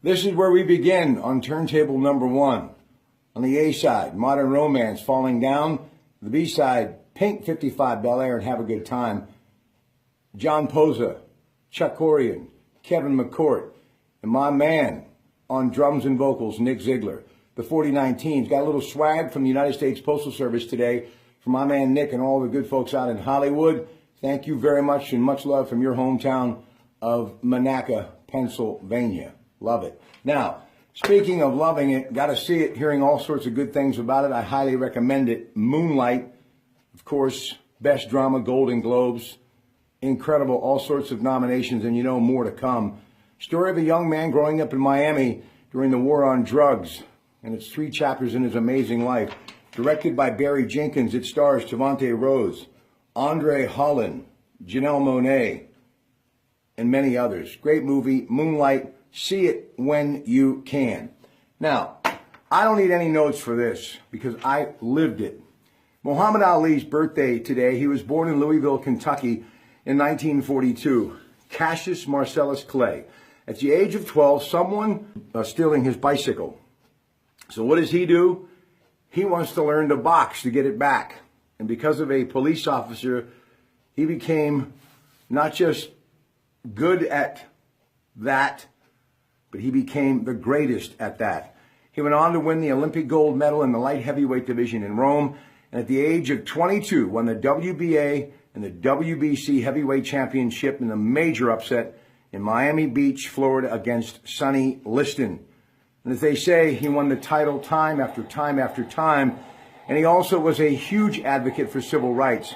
This is where we begin on turntable number 1. On the A side, Modern Romance, Falling Down. The B side, Pink 55, Bel Air, and Have a Good Time. John Posa, Chuck Orion, Kevin McCourt, and my man on drums and vocals, Nick Ziegler. The 4019's got a little swag from the United States Postal Service today from my man Nick and all the good folks out in Hollywood. Thank you very much and much love from your hometown of Monaca, Pennsylvania. Love it. Now, speaking of loving it, got to see it, hearing all sorts of good things about it. I highly recommend it. Moonlight, of course, Best Drama, Golden Globes. Incredible, all sorts of nominations, and you know more to come. Story of a young man growing up in Miami during the war on drugs, and it's 3 chapters in his amazing life. Directed by Barry Jenkins, it stars Javante Rose, Andre Holland, Janelle Monáe, and many others. Great movie, Moonlight. See it when you can. Now, I don't need any notes for this because I lived it. Muhammad Ali's birthday today. He was born in Louisville, Kentucky in 1942. Cassius Marcellus Clay. At the age of 12, someone stealing his bicycle. So what does he do? He wants to learn to box to get it back. And because of a police officer, he became not just good at that, but he became the greatest at that. He went on to win the Olympic gold medal in the light heavyweight division in Rome, and at the age of 22, won the WBA and the WBC heavyweight championship in a major upset in Miami Beach, Florida, against Sonny Liston. And as they say, he won the title time after time after time, and he also was a huge advocate for civil rights.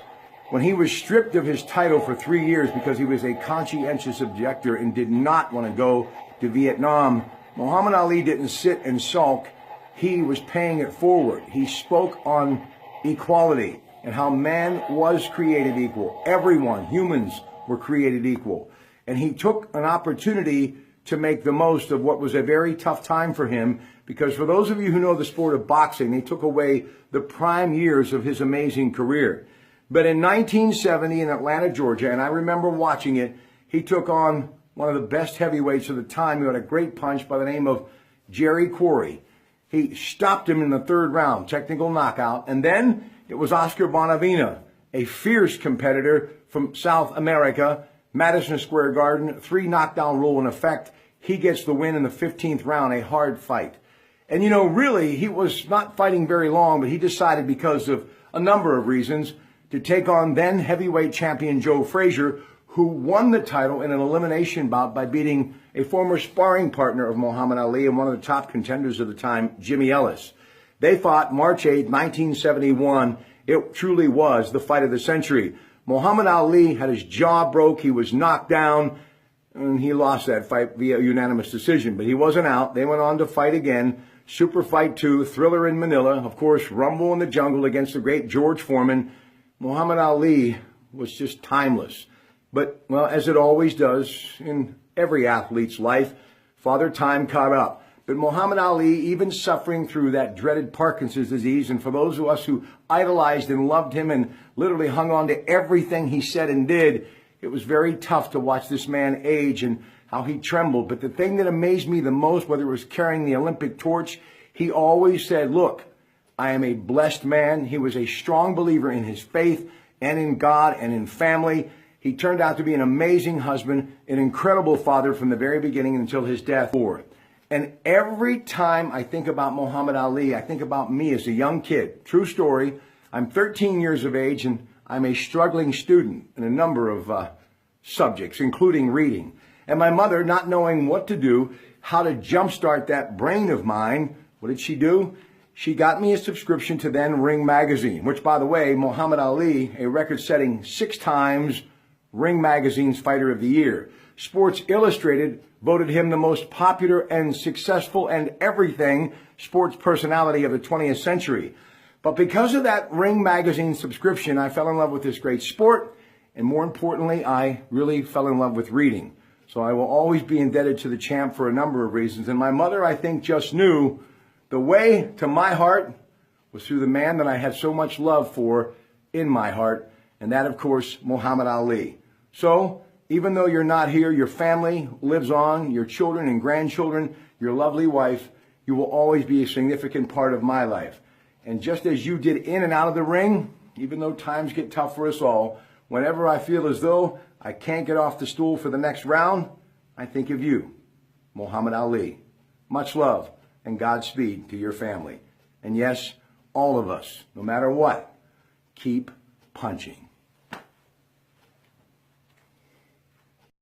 When he was stripped of his title for 3 years because he was a conscientious objector and did not want to go to Vietnam, Muhammad Ali didn't sit and sulk. He was paying it forward. He spoke on equality and how man was created equal. Everyone, humans, were created equal. And he took an opportunity to make the most of what was a very tough time for him, because for those of you who know the sport of boxing, they took away the prime years of his amazing career. But in 1970 in Atlanta, Georgia, and I remember watching it, he took on one of the best heavyweights of the time. He had a great punch by the name of Jerry Quarry. He stopped him in the 3rd round, technical knockout. And then it was Oscar Bonavena, a fierce competitor from South America, Madison Square Garden, 3 knockdown rule in effect. He gets the win in the 15th round, a hard fight. And you know, really, he was not fighting very long, but he decided, because of a number of reasons, to take on then heavyweight champion Joe Frazier, who won the title in an elimination bout by beating a former sparring partner of Muhammad Ali and one of the top contenders of the time, Jimmy Ellis. They fought March 8, 1971. It truly was the fight of the century. Muhammad Ali had his jaw broke. He was knocked down, and he lost that fight via unanimous decision. But he wasn't out. They went on to fight again. Super Fight 2, Thriller in Manila. Of course, Rumble in the Jungle against the great George Foreman. Muhammad Ali was just timeless. But, well, as it always does in every athlete's life, Father Time caught up. But Muhammad Ali, even suffering through that dreaded Parkinson's disease, and for those of us who idolized and loved him and literally hung on to everything he said and did, it was very tough to watch this man age and how he trembled. But the thing that amazed me the most, whether it was carrying the Olympic torch, he always said, look, I am a blessed man. He was a strong believer in his faith and in God and in family. He turned out to be an amazing husband, an incredible father from the very beginning until his death. And every time I think about Muhammad Ali, I think about me as a young kid. True story. I'm 13 years of age, and I'm a struggling student in a number of subjects, including reading. And my mother, not knowing what to do, how to jumpstart that brain of mine, what did she do? She got me a subscription to then Ring magazine, which, by the way, Muhammad Ali, a record-setting 6 times Ring Magazine's Fighter of the Year. Sports Illustrated voted him the most popular and successful and everything sports personality of the 20th century. But because of that Ring Magazine subscription, I fell in love with this great sport, and more importantly, I really fell in love with reading. So I will always be indebted to the champ for a number of reasons. And my mother, I think, just knew the way to my heart was through the man that I had so much love for in my heart, and that, of course, Muhammad Ali. So Even though you're not here, your family lives on, your children and grandchildren, your lovely wife. You will always be a significant part of my life. And just as you did in and out of the ring, even though times get tough for us all, whenever I feel as though I can't get off the stool for the next round, I think of you, Muhammad Ali. Much love and Godspeed to your family. And yes, all of us, no matter what, keep punching.